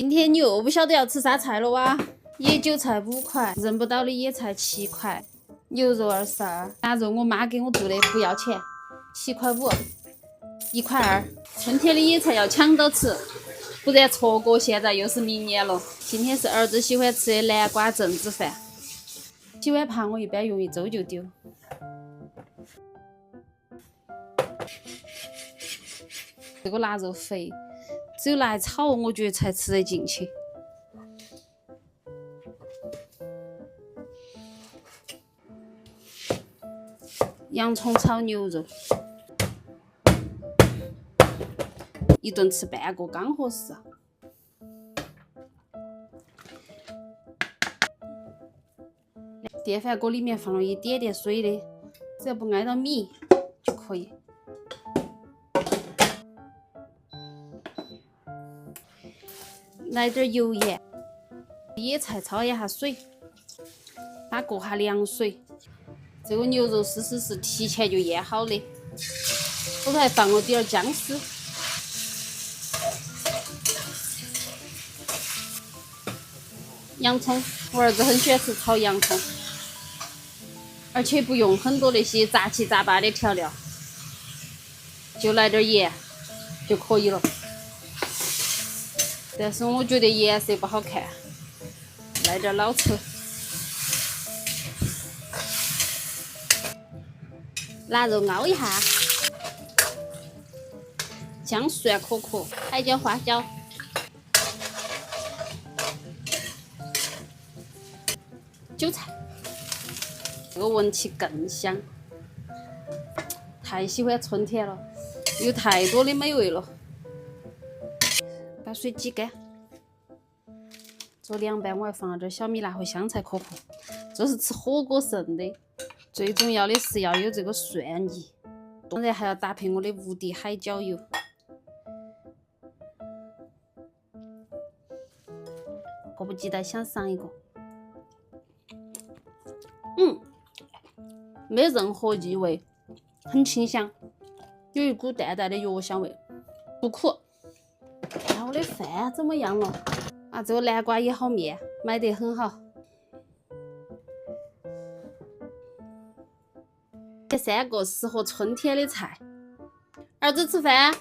今天你又不晓得要吃啥菜了哇？野韭菜5块，认不到的野菜7块，牛肉22，腊肉我妈给我做的，不要钱，7块5，1块2。春天的野菜要抢到吃，不然错过现在又是明年了。今天是儿子喜欢吃的南瓜粽子饭，洗碗盘我一般用1周就丢。这个腊肉肥，只有拿来炒，我觉得才吃得进去。洋葱炒牛肉，一顿吃半个刚合适。电饭锅里面放了一点点水的，只要不挨到米就可以。来点油盐，野菜焯一下水，把过下凉水。这个牛肉丝是提前就腌好的，我还放了点姜丝。洋葱，我儿子很喜欢吃炒洋葱，而且不用很多那些杂七杂八的调料，就来点盐就可以了。但是我觉得颜色不好看，来点老抽。腊肉熬一下，姜蒜可可，海椒花椒，韭菜，这个闻起更香。太喜欢春天了，有太多的美味了。把水挤干，做凉拌我还放了点小米辣和香菜可可，这是吃火锅剩的。最重要的是要有这个蒜泥，当然还要搭配我的无敌海椒油。迫不及待想上一个。没任何异味，很清香，有一股淡淡的药香味，不苦。看我的饭怎么样了？啊，这个南瓜也好面，买得很好。这3个适合春天的菜。儿子吃饭。